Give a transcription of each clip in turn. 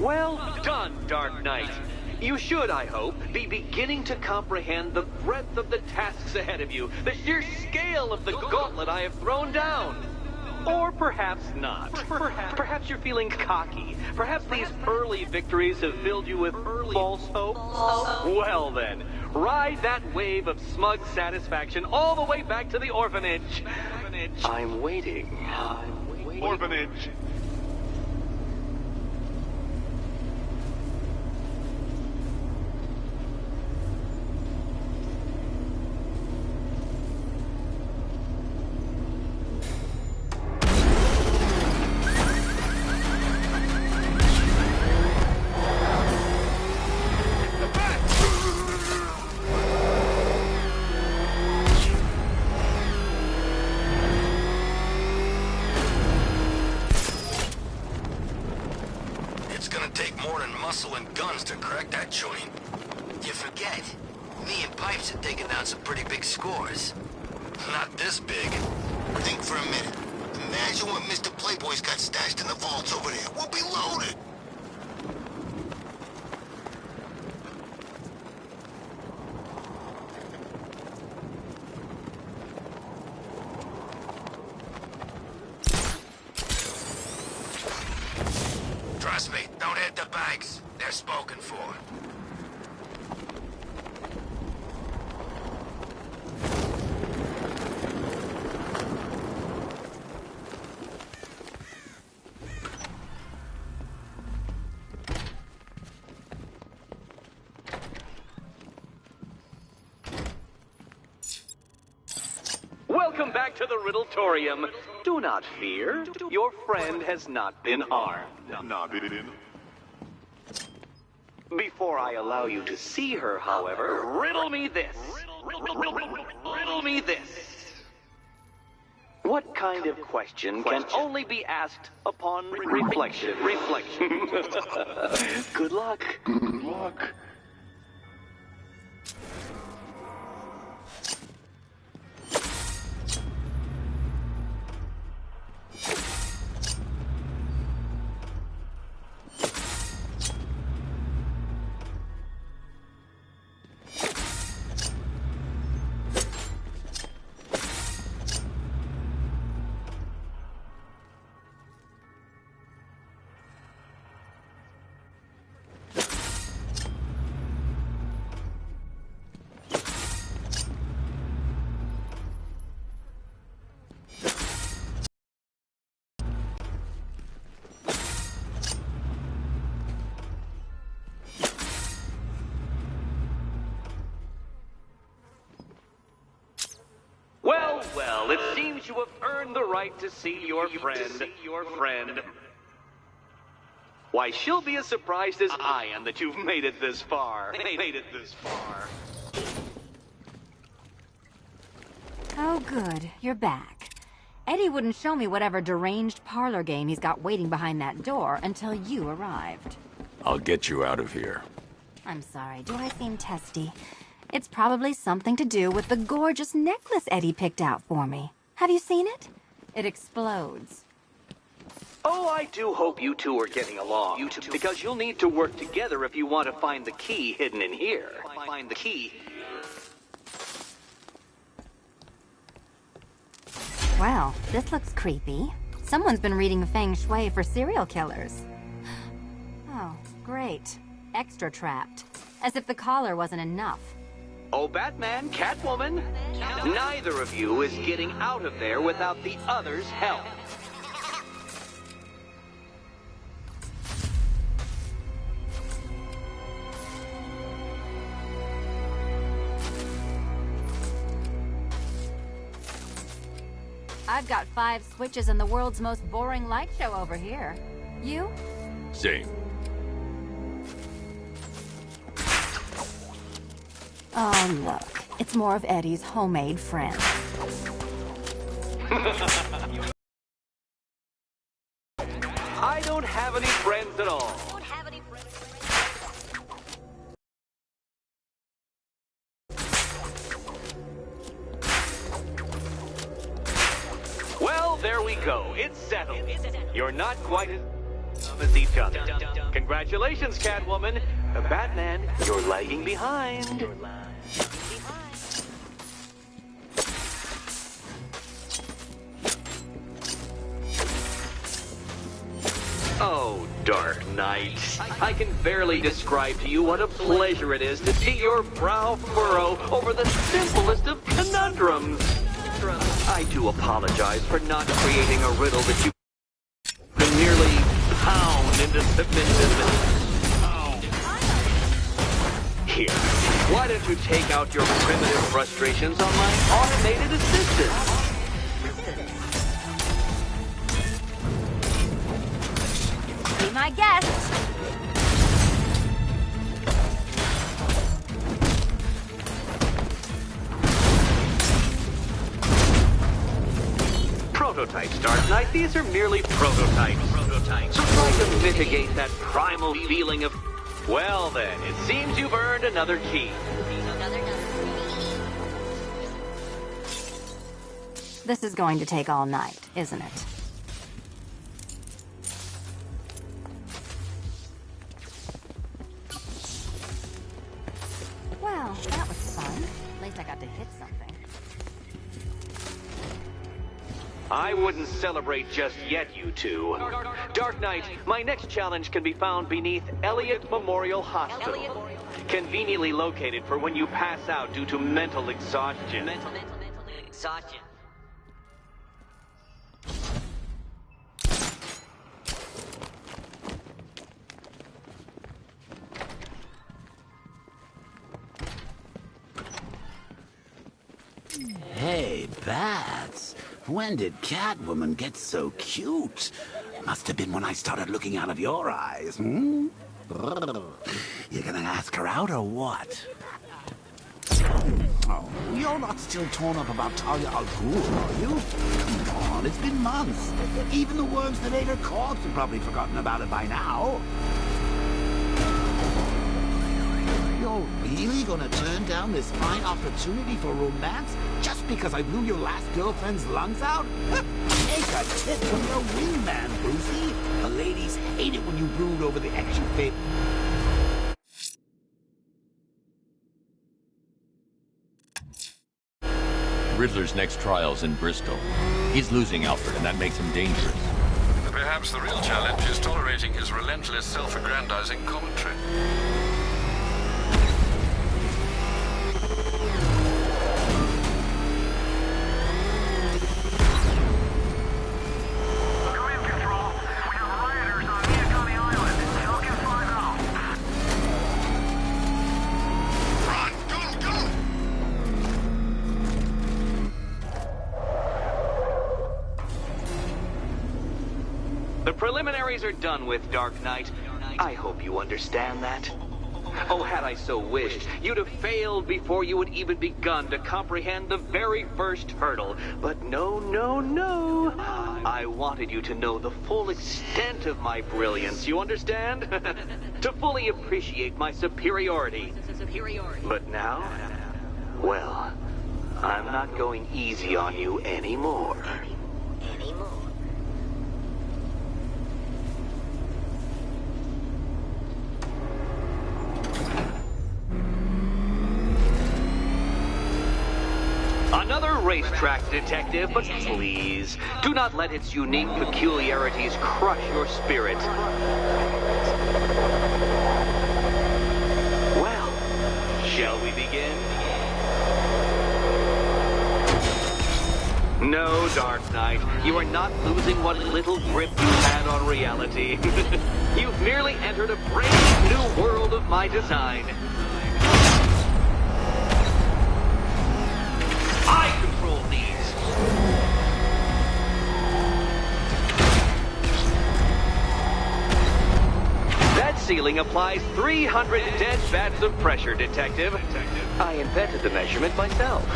Well done, Dark Knight. You should, I hope, be beginning to comprehend the breadth of the tasks ahead of you, the sheer scale of the gauntlet I have thrown down. Or perhaps not. Perhaps you're feeling cocky. Perhaps these early victories have filled you with false hope. Well then, ride that wave of smug satisfaction all the way back to the orphanage. I'm waiting. Orphanage. Muscle and guns to crack that joint. You forget, me and Pipes have taken down some pretty big scores. Not this big. Think for a minute. Imagine what Mr. Playboy's got stashed in the vaults over there. We'll be loaded. Trust me, don't hit the banks. They're spoken for. Welcome back to the Riddletorium. Do not fear. Your friend has not been harmed. Not in. Before I allow you to see her, however, riddle me this. Riddle me this. What kind of question can only be asked upon reflection? Good luck. Good luck. Well, it seems you have earned the right to see your friend. Why, she'll be as surprised as I am that you've made it this far. Oh, good. You're back. Eddie wouldn't show me whatever deranged parlor game he's got waiting behind that door until you arrived. I'll get you out of here. I'm sorry, do I seem testy? It's probably something to do with the gorgeous necklace Eddie picked out for me. Have you seen it? It explodes. Oh, I do hope you two are getting along. Because you'll need to work together if you want to find the key hidden in here. Find the key. Well, this looks creepy. Someone's been reading Feng Shui for serial killers. Oh, great. Extra trapped. As if the collar wasn't enough. Oh, Batman, Catwoman, neither of you is getting out of there without the other's help. I've got 5 switches in the world's most boring light show over here. You? Same. Oh, look. It's more of Eddie's homemade friend. I don't have any friends at all. Well, there we go. It's settled. You're not quite as promise each other. Congratulations, Catwoman. Batman, you're lagging behind. Oh, Dark Knight. I can barely describe to you what a pleasure it is to see your brow furrow over the simplest of conundrums. I do apologize for not creating a riddle that you can nearly pound into submission. Here, why don't you take out your primitive frustrations on my automated assistant? Be my guest. Prototypes, Dark Knight. These are merely prototypes. So try to mitigate that primal feeling of... Well then, it seems you've earned another key. This is going to take all night, isn't it? Well, that was fun. At least I got to hit something. I wouldn't celebrate just yet, you two. Dark Knight, my next challenge can be found beneath Elliott Memorial Hospital. Conveniently located for when you pass out due to mental exhaustion. Mental exhaustion. Hey, Bats. When did Catwoman get so cute? Must have been when I started looking out of your eyes, hmm? You gonna ask her out or what? Oh, you're not still torn up about Talia al Ghul, are you? Come on, it's been months. Even the worms that ate her corpse have probably forgotten about it by now. You're really gonna turn down this fine opportunity for romance just because I blew your last girlfriend's lungs out? Take a tip from your wingman, Brucey. The ladies hate it when you brood over the ex you fit. Riddler's next trial's in Bristol. He's losing Alfred, and that makes him dangerous. Perhaps the real challenge is tolerating his relentless self-aggrandizing commentary. The preliminaries are done with, Dark Knight. I hope you understand that. Oh, had I so wished, you'd have failed before you had even begun to comprehend the very first hurdle. But no, no, no. I wanted you to know the full extent of my brilliance, you understand? To fully appreciate my superiority. But now, well, I'm not going easy on you anymore. Another racetrack detective, but please, do not let its unique peculiarities crush your spirit. Well, shall we begin? No, Dark Knight, you are not losing what little grip you had on reality. You've merely entered a brave new world of my design. I control these. That ceiling applies 300 dead bats of pressure, Detective. I invented the measurement myself.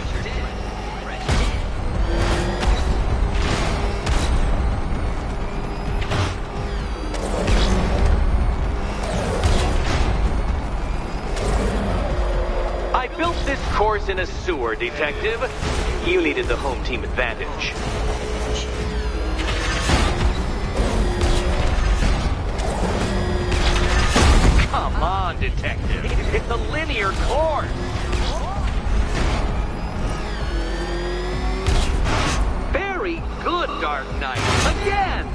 I built this course in a sewer, Detective. You needed the home team advantage. It's a linear course. Very good, Dark Knight. Again!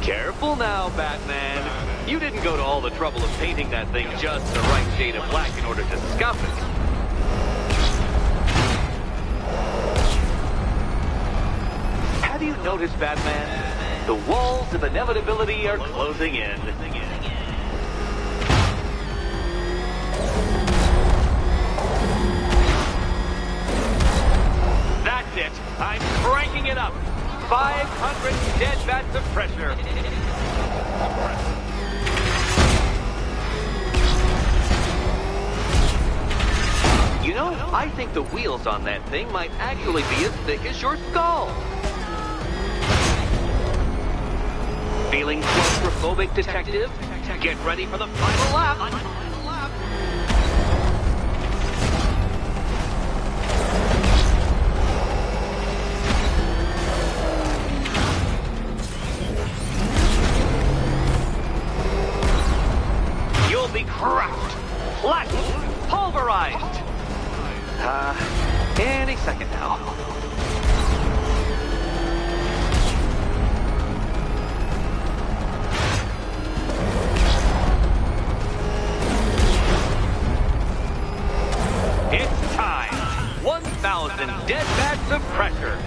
Careful now, Batman. You didn't go to all the trouble of painting that thing just the right shade of black in order to scuff it. Have you noticed, Batman? The walls of inevitability are closing in. That's it. I'm cranking it up. 500 dead bats of pressure. You know, I think the wheels on that thing might actually be as thick as your skull. Feeling claustrophobic, Detective? Get ready for the final lap. You'll be crushed, flattened, pulverized. Any second now. It's time. 1,000 dead bats of pressure.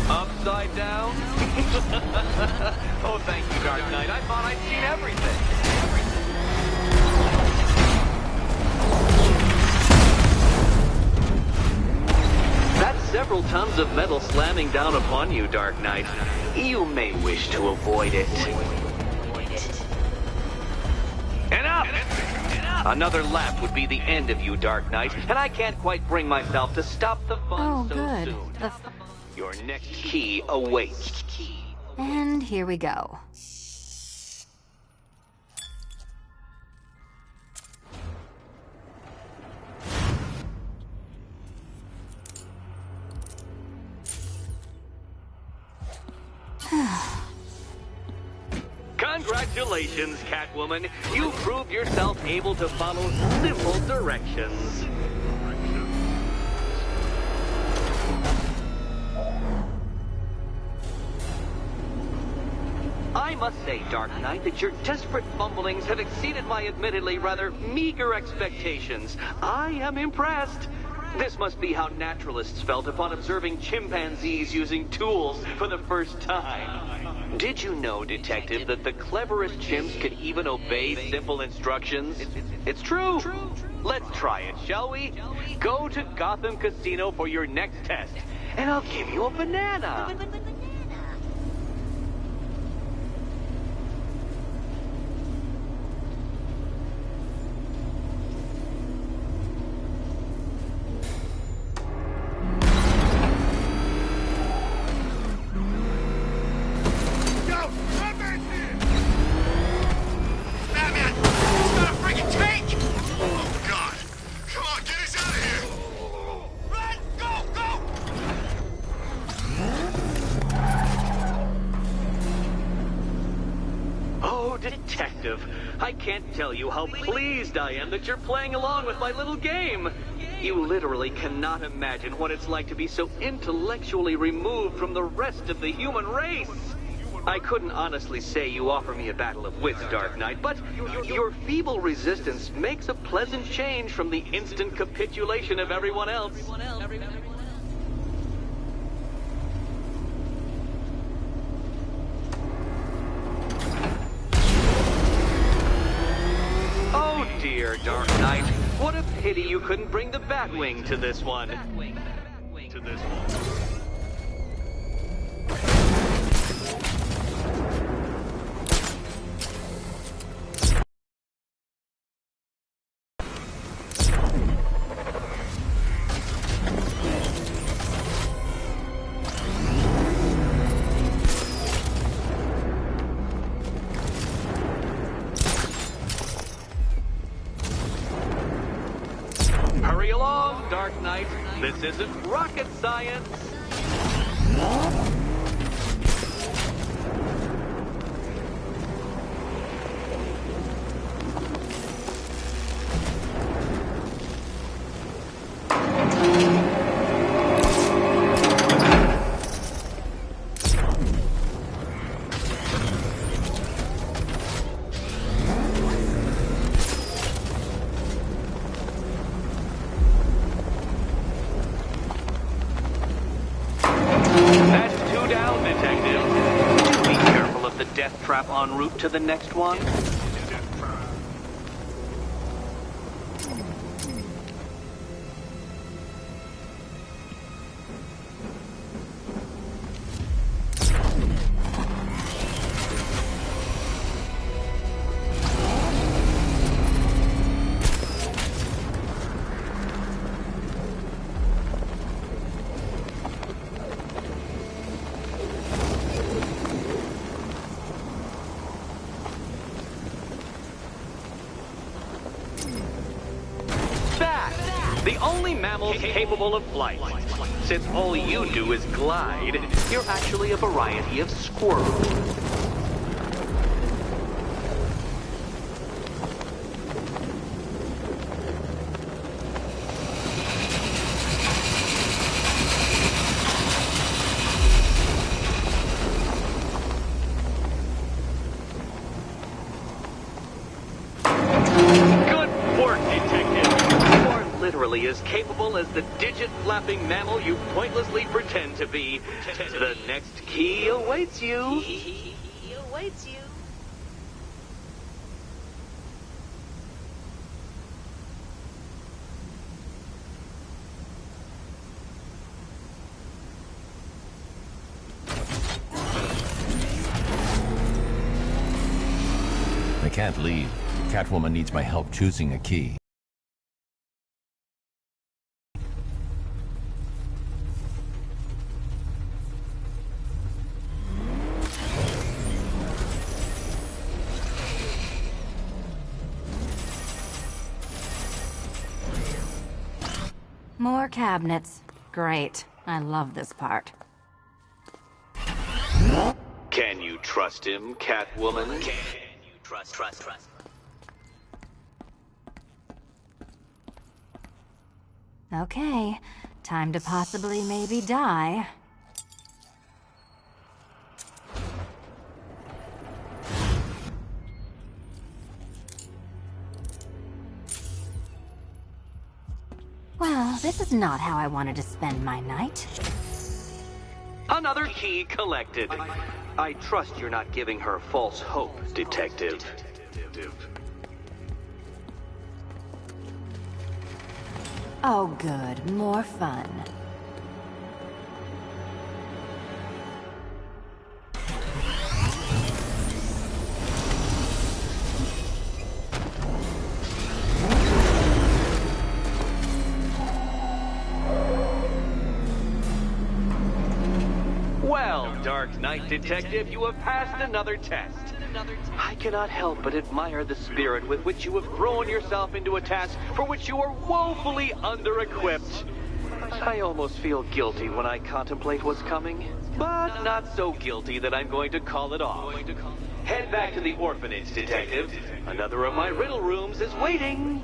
Upside down? Oh, thank you, Dark Knight. I thought I'd seen everything. That's several tons of metal slamming down upon you, Dark Knight. You may wish to avoid it. Enough! Another lap would be the end of you, Dark Knight, and I can't quite bring myself to stop the fun so good. soon. Your next key awaits. And here we go. Congratulations, Catwoman. You proved yourself able to follow simple directions. I must say, Dark Knight, that your desperate fumblings have exceeded my admittedly rather meager expectations. I am impressed. This must be how naturalists felt upon observing chimpanzees using tools for the first time. Did you know, Detective, that the cleverest chimps could even obey simple instructions? It's true. Let's try it, shall we? Go to Gotham Casino for your next test, and I'll give you a banana. Detective, I can't tell you how pleased I am that you're playing along with my little game. You literally cannot imagine what it's like to be so intellectually removed from the rest of the human race. I couldn't honestly say you offer me a battle of wits, Dark Knight, but your feeble resistance makes a pleasant change from the instant capitulation of everyone else. Oh dear, Dark Knight. What a pity you couldn't bring the Batwing to this one. Hurry along, Dark Knight. This isn't rocket science. Trap en route to the next one? The only mammal capable of flight. Since all you do is glide, you're actually a variety of squirrel. Literally as capable as the digit-flapping mammal you pointlessly pretend to be. The next key awaits you. I can't leave. Catwoman needs my help choosing a key. More cabinets. Great. I love this part. Can you trust him, Catwoman? Can you trust? Okay. Time to possibly maybe die. Well, this is not how I wanted to spend my night. Another key collected. I trust you're not giving her false hope, Detective. Oh, good. More fun. Well, Dark Knight Detective, you have passed another test. I cannot help but admire the spirit with which you have thrown yourself into a task for which you are woefully under-equipped. I almost feel guilty when I contemplate what's coming, but not so guilty that I'm going to call it off. Head back to the orphanage, Detective. Another of my riddle rooms is waiting.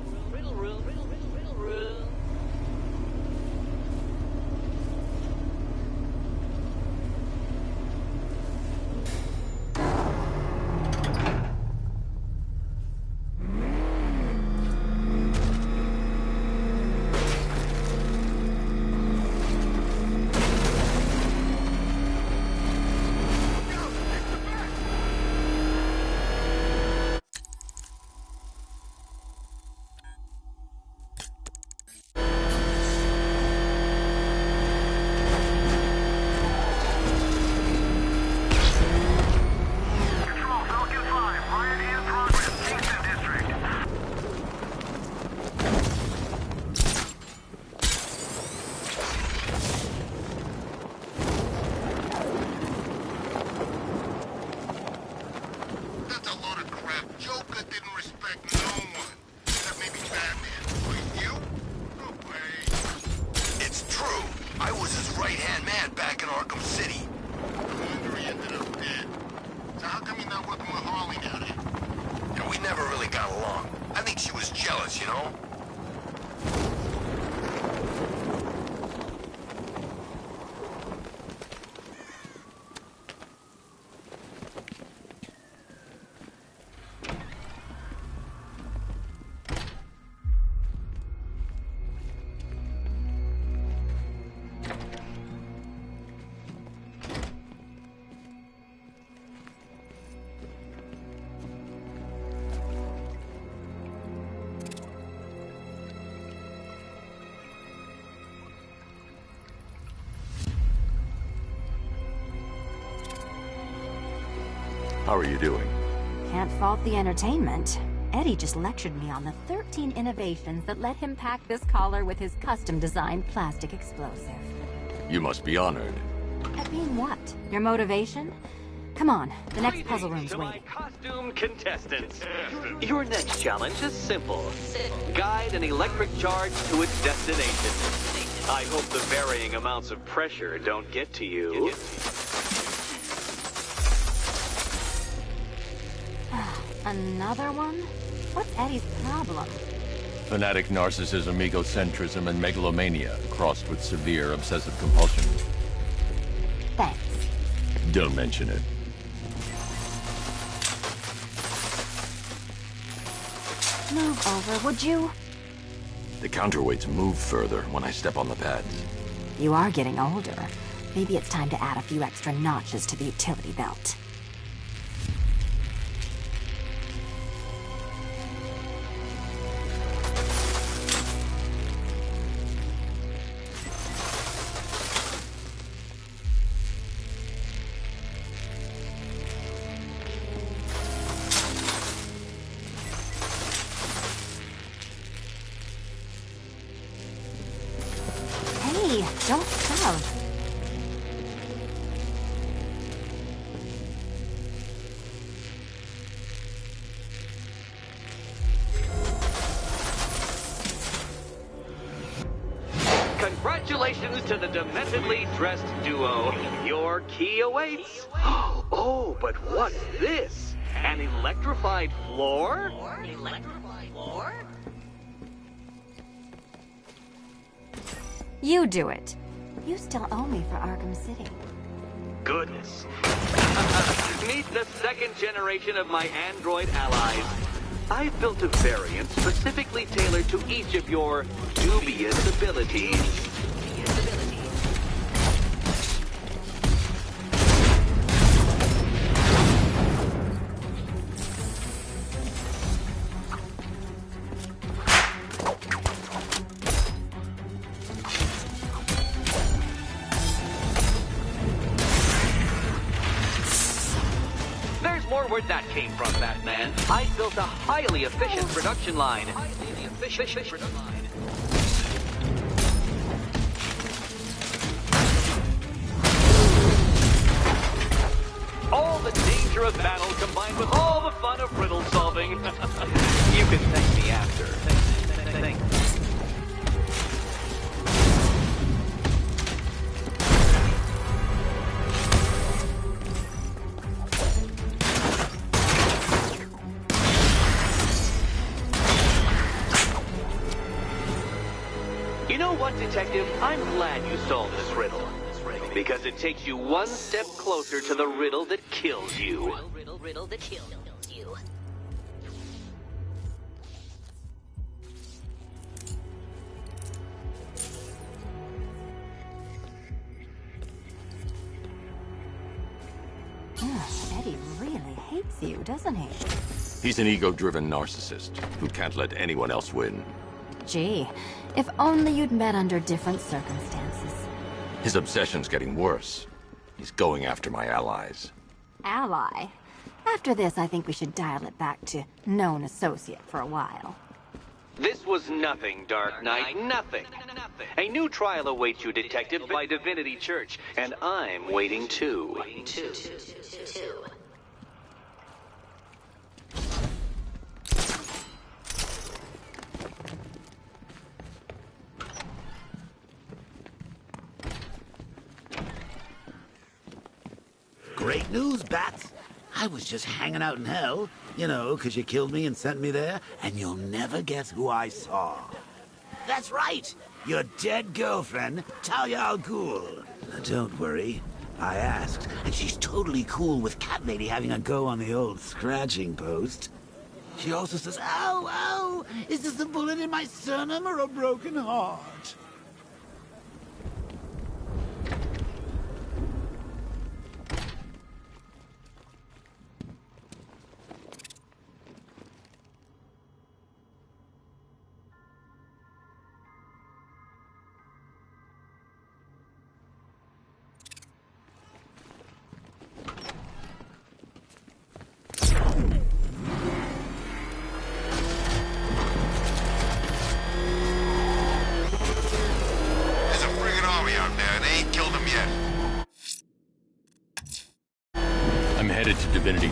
no? How are you doing? Can't fault the entertainment. Eddie just lectured me on the 13 innovations that let him pack this collar with his custom-designed plastic explosive. You must be honored. At being what? Your motivation? Come on, the next puzzle room's to my waiting. costumed contestants. Your next challenge is simple. Guide an electric charge to its destination. I hope the varying amounts of pressure don't get to you. Another one? What's Eddie's problem? Fanatic narcissism, egocentrism, and megalomania, crossed with severe obsessive compulsion. Thanks. Don't mention it. Move over, would you? The counterweights move further when I step on the pads. You are getting older. Maybe it's time to add a few extra notches to the utility belt. Hey, don't shove. Congratulations to the dementedly dressed duo. Your key awaits. Oh, but what's this? An electrified floor? You do it. You still owe me for Arkham City. Goodness. Meet the second generation of my android allies. I've built a variant specifically tailored to each of your dubious abilities. There's more where that came from, Batman. I built a highly efficient production line. All the danger of battle combined with all the fun of riddle solving. You can thank me after. Thank you. You know what, Detective? I'm glad you solved this riddle. Because it takes you one step closer to the riddle that kills you. Riddle that kills you. Eddie really hates you, doesn't he? He's an ego-driven narcissist who can't let anyone else win. Gee, if only you'd met under different circumstances. His obsession's getting worse. He's going after my allies. Ally? After this, I think we should dial it back to known associate for a while. This was nothing, Dark Knight, nothing. A new trial awaits you, Detective, by Divinity Church, and I'm waiting too. Great news, Bats. I was just hanging out in hell, you know, 'cause you killed me and sent me there, and you'll never guess who I saw. That's right! Your dead girlfriend, Talia al Ghul. Don't worry. I asked, and she's totally cool with Cat Lady having a go on the old scratching post. She also says, ow, ow! Is this a bullet in my sternum or a broken heart?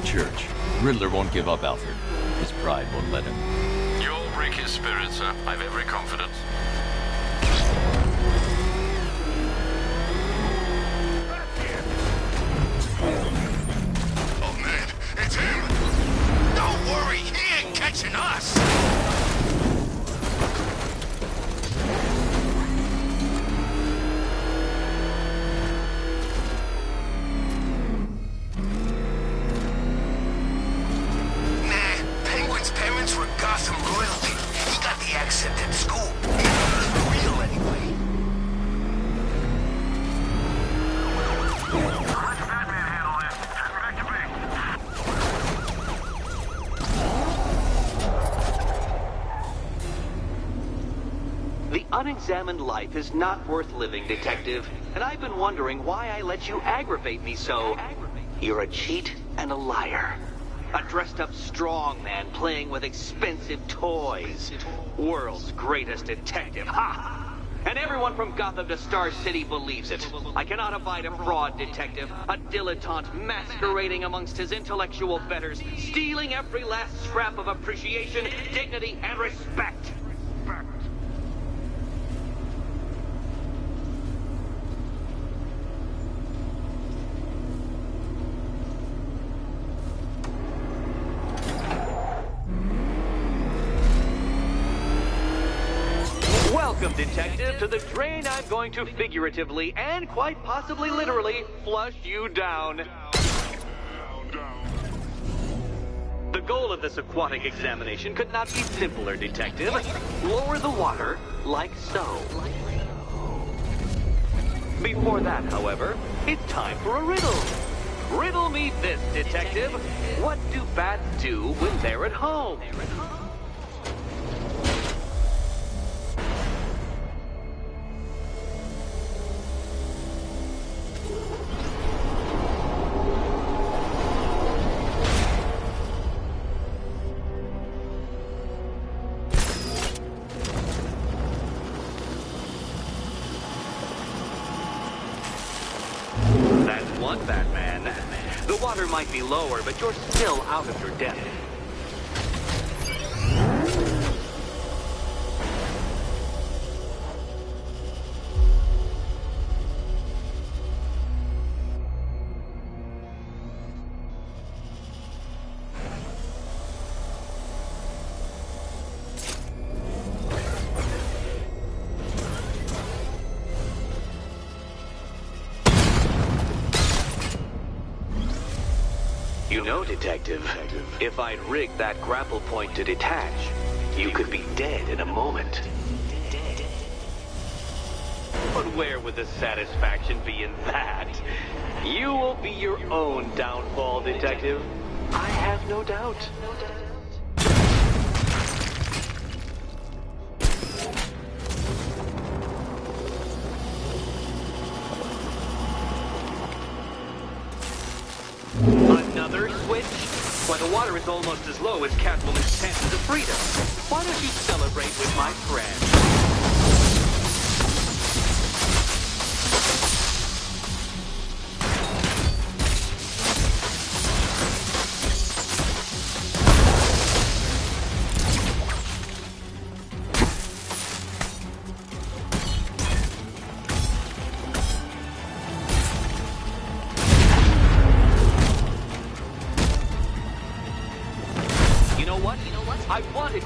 Church. Riddler won't give up, Alfred. His pride won't let him. You'll break his spirit, sir. I've every confidence. Oh, man, it's him! Don't worry, he ain't catching us! Unexamined life is not worth living, Detective. And I've been wondering why I let you aggravate me so. You're a cheat and a liar. A dressed-up strongman playing with expensive toys. World's greatest detective, ha! And everyone from Gotham to Star City believes it. I cannot abide a fraud detective, a dilettante masquerading amongst his intellectual betters, stealing every last scrap of appreciation, dignity, and respect. Welcome, Detective, to the drain I'm going to figuratively and quite possibly literally flush you down. The goal of this aquatic examination could not be simpler, Detective. Lower the water like so. Before that, however, it's time for a riddle. Riddle me this, Detective. What do bats do when they're at home? Batman. The water might be lower, but you're still out of your depth. You know, Detective, if I'd rigged that grapple point to detach, you could be dead in a moment. But where would the satisfaction be in that? You will be your own downfall, Detective. I have no doubt. Another switch? Why, the water is almost as low as Catwoman's chances of freedom. Why don't you celebrate with my friend?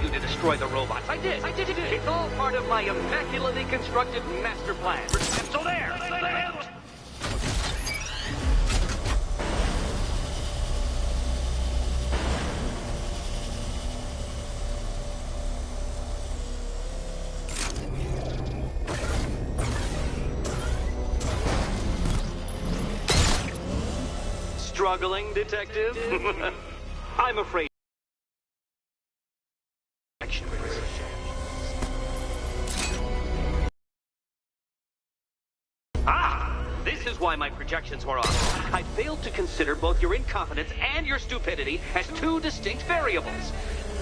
you to destroy the robots. I did. It's all part of my immaculately constructed master plan. So there. Struggling, detective? I'm afraid. This is why my projections were off. I failed to consider both your incompetence and your stupidity as two distinct variables.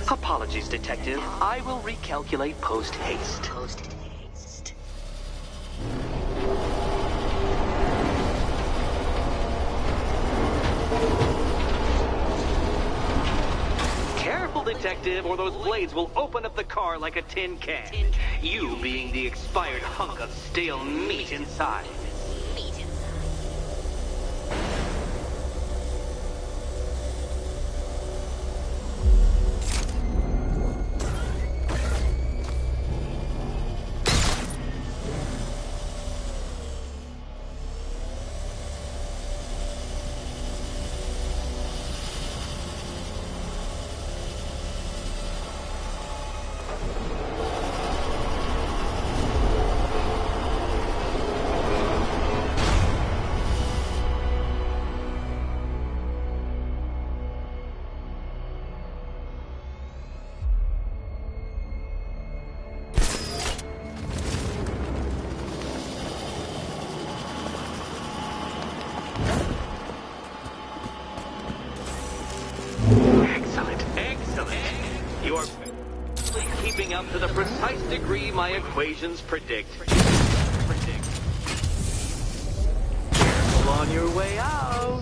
Apologies, detective. I will recalculate post-haste. Careful, detective, or those blades will open up the car like a tin can. You being the expired hunk of stale meat inside. You're keeping up to the precise degree my equations predict. Careful on your way out.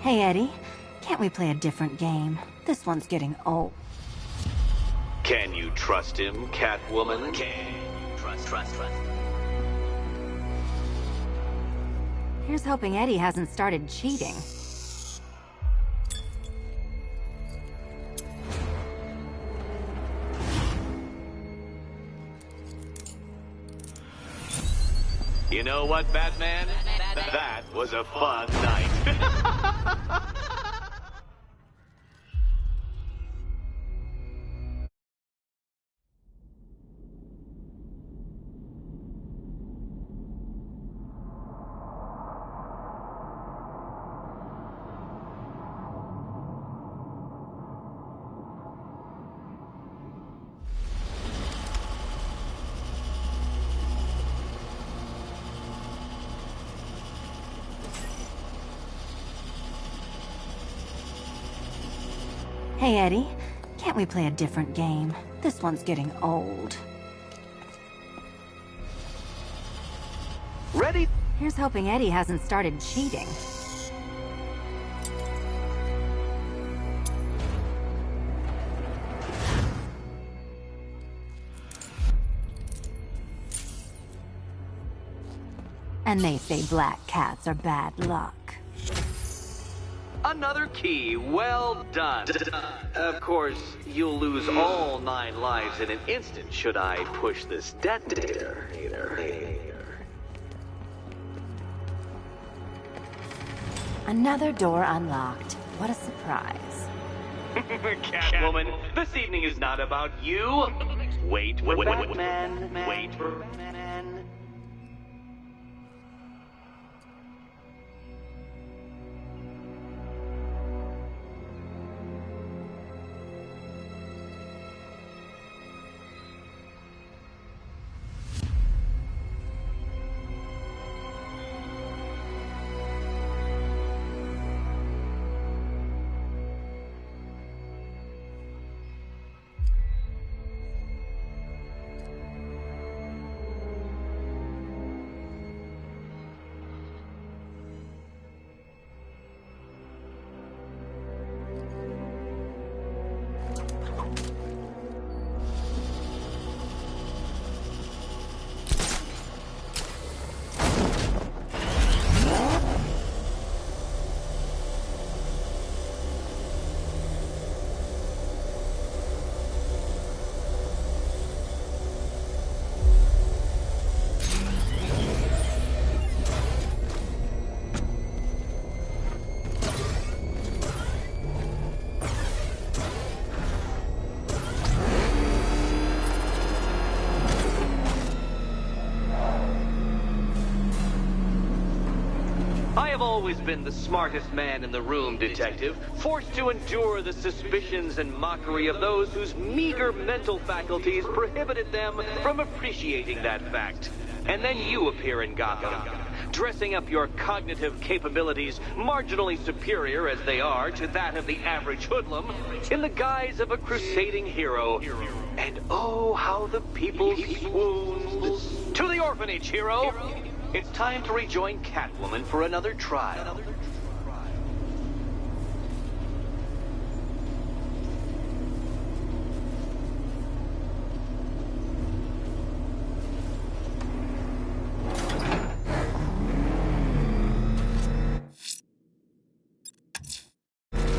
Hey, Eddie. Can't we play a different game? This one's getting old. Can you trust him, Catwoman? Can you trust? Here's hoping Eddie hasn't started cheating. You know what, Batman? That was a fun night. Hey, Eddie. Can't we play a different game? This one's getting old. Ready? Here's hoping Eddie hasn't started cheating. And they say black cats are bad luck. Another key. Well done. Of course, you'll lose all 9 lives in an instant should I push this detonator. Another door unlocked. What a surprise. Catwoman, this evening is not about you. Wait, Batman. Wait for Batman. always been the smartest man in the room, Detective, forced to endure the suspicions and mockery of those whose meager mental faculties prohibited them from appreciating that fact. And then you appear in Gotham, dressing up your cognitive capabilities, marginally superior as they are to that of the average hoodlum, in the guise of a crusading hero. And oh, how the people swooned. To the orphanage, hero! It's time to rejoin Catwoman for another trial.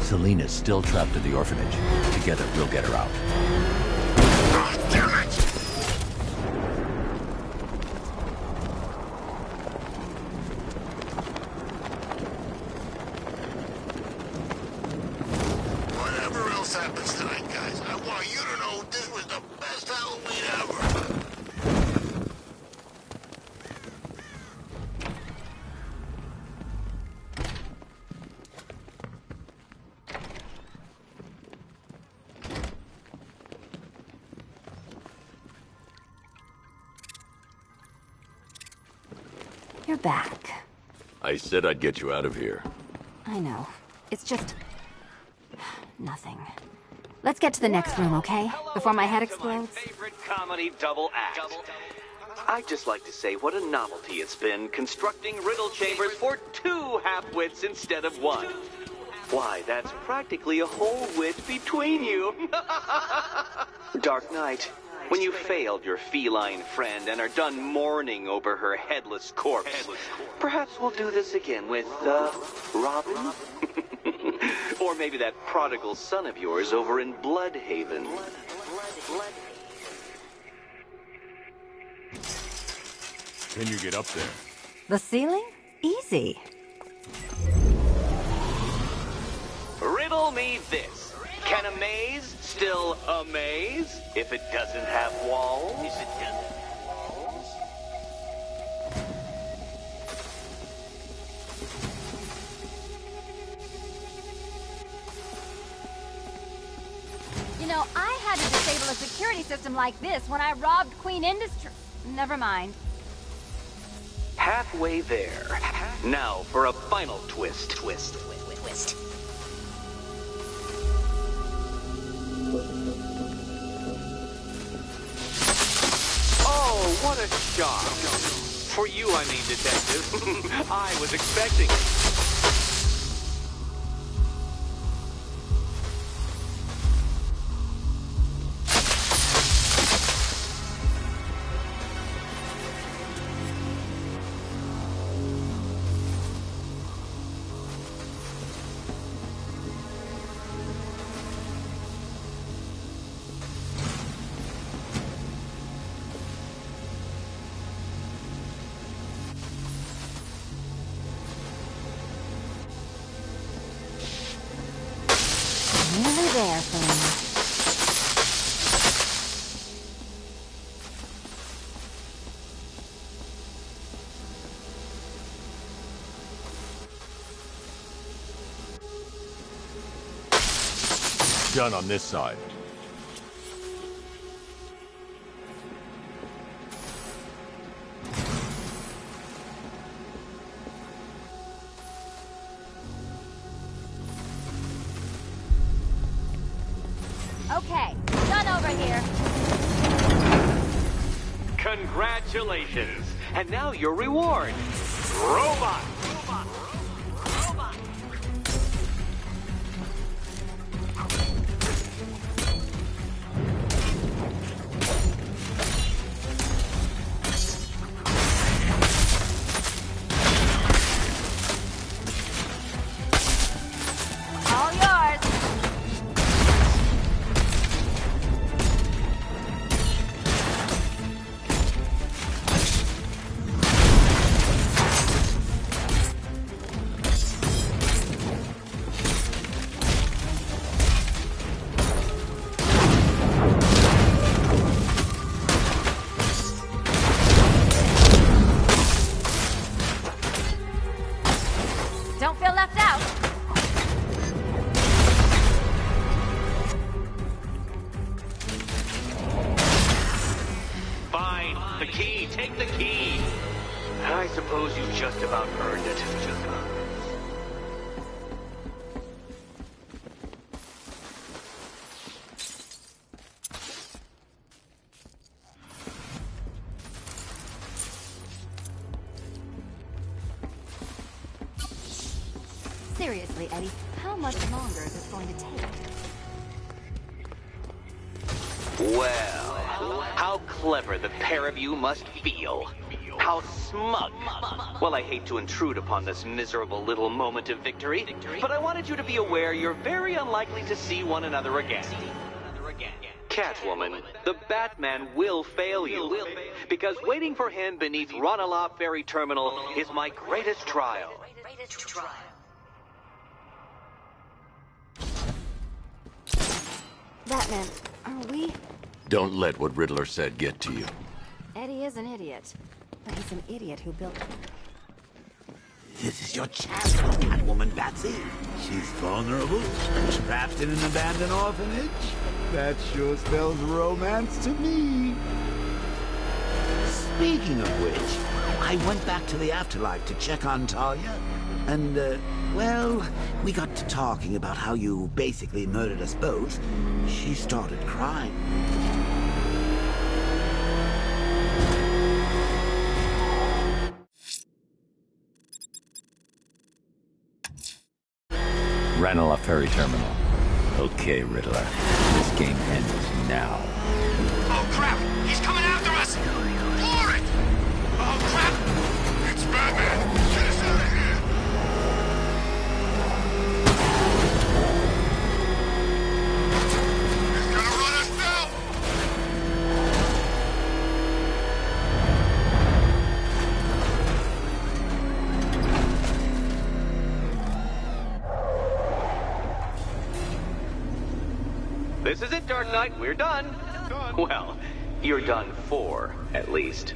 Selena's still trapped in the orphanage. Together, we'll get her out. Oh, damn it! Whatever else happens tonight, guys, I want you to know this was the best Halloween ever. You're back. I said I'd get you out of here. I know. It's just... nothing. Let's get to the next room, okay? Before my head explodes. My favorite comedy double act. I'd just like to say what a novelty it's been constructing riddle chambers for 2 half-wits instead of 1. Why, that's practically a whole wit between you. Dark Knight, when you failed your feline friend and are done mourning over her headless corpse, perhaps we'll do this again with, Robin? Or maybe that prodigal son of yours over in Bloodhaven. Can you get up there? The ceiling? Easy. Riddle me this. Can a maze still amaze if it doesn't have walls? You know, I had to disable a security system like this when I robbed Queen Industry. Never mind. Halfway there. Now for a final twist. Twist. Oh, what a shock. For you, I mean, Detective. I was expecting it. Nearly there, Selena. Done on this side. Okay, done over here. Congratulations. And now your reward. Robot. All yours. suppose you just about earned it. Seriously, Eddie, how much longer is this going to take? Well, how clever the pair of you must feel. How smug. Well, I hate to intrude upon this miserable little moment of victory, but I wanted you to be aware you're very unlikely to see one another again. Catwoman, the Batman will fail you, because waiting for him beneath Ranelagh Ferry Terminal is my greatest trial. Batman, are we? Don't let what Riddler said get to you. Eddie is an idiot. But he's an idiot who built... This is your chance, Catwoman Batsy. She's vulnerable, trapped in an abandoned orphanage. That sure spells romance to me. Speaking of which, I went back to the afterlife to check on Talia. And, well, we got to talking about how you basically murdered us both. She started crying. Ranelagh Ferry Terminal. Okay, Riddler. This game ends now. Oh, crap! He's coming after us! For it! Oh, crap! It's Batman! Get us out of here! He's gonna run us down! This is it, Dark Knight. We're done. Well, you're done for, at least.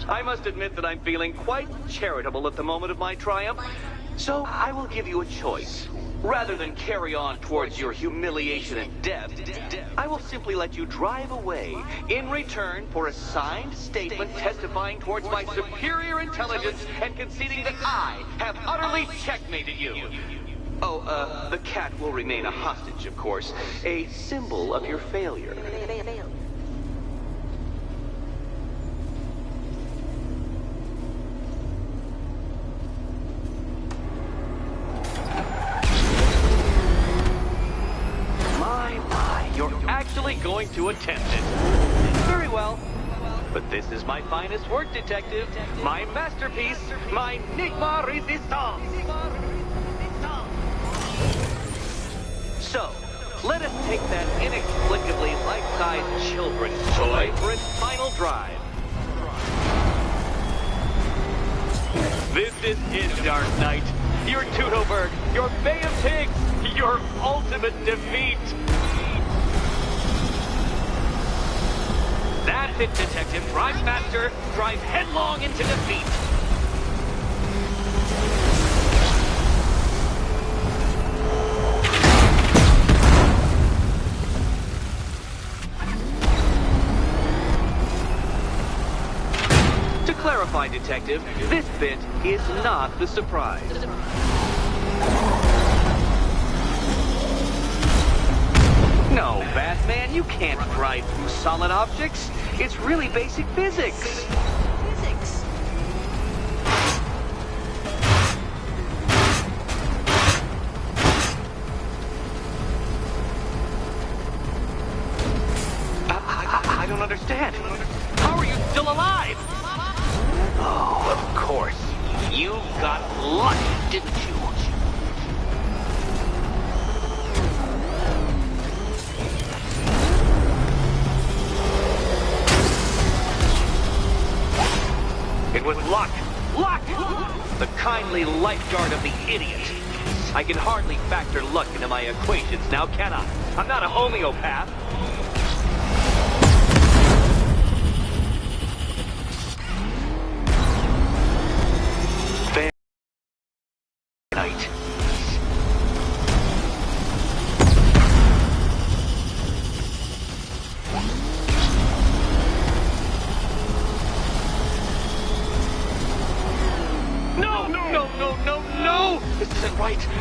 I must admit that I'm feeling quite charitable at the moment of my triumph. So I will give you a choice. Rather than carry on towards your humiliation and death, I will simply let you drive away in return for a signed statement testifying towards my superior intelligence and conceding that I have utterly checkmated you. Oh, the cat will remain a hostage, of course. A symbol of your failure. My, you're actually going to attempt it. Very well. But this is my finest work, Detective. My masterpiece, my Enigma Resistance. So, let us take that inexplicably life-sized children's toy for its final drive. This is it, Dark Knight. Your Toodleberg, your Bay of Pigs, your ultimate defeat. That's it, Detective. Drive faster, drive headlong into defeat. To clarify, Detective, this bit is not the surprise. No, Batman, you can't drive through solid objects. It's really basic physics. I don't understand. How are you still alive? Oh, of course. You got lucky, didn't you? It was luck. Luck! The kindly lifeguard of the idiot. I can hardly factor luck into my equations now, can I? I'm not a homeopath.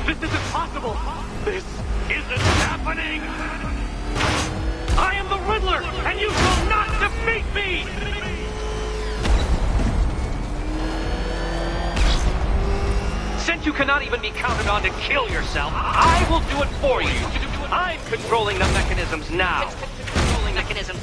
This isn't possible! This isn't happening! I am the Riddler, and you will not defeat me! Since you cannot even be counted on to kill yourself, I will do it for you! I'm controlling the mechanisms now! Controlling mechanism.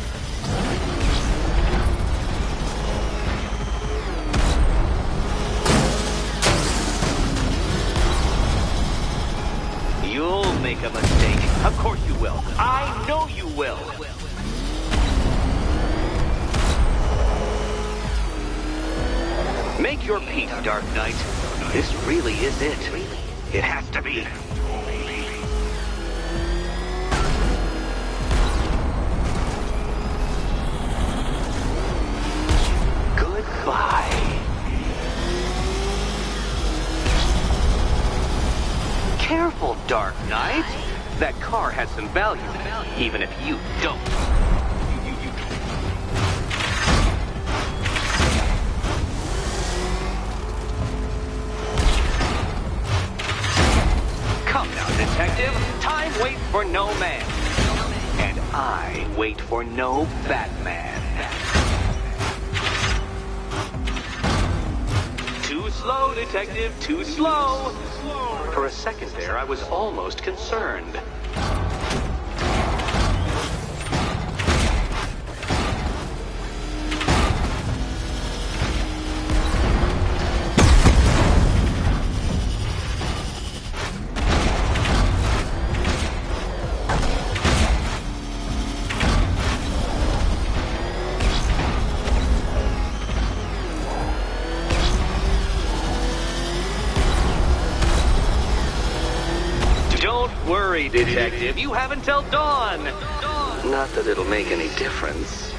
You'll make a mistake. Of course you will. I know you will. Make your peace, Dark Knight. This really is it. It has to be. Goodbye. Careful, Dark Knight. That car has some value, even if you don't. Come now, detective. Time waits for no man. And I wait for no Batman. Too slow, detective. Too slow. For a second there, I was almost concerned. Don't worry, detective. You have until dawn. Not that it'll make any difference.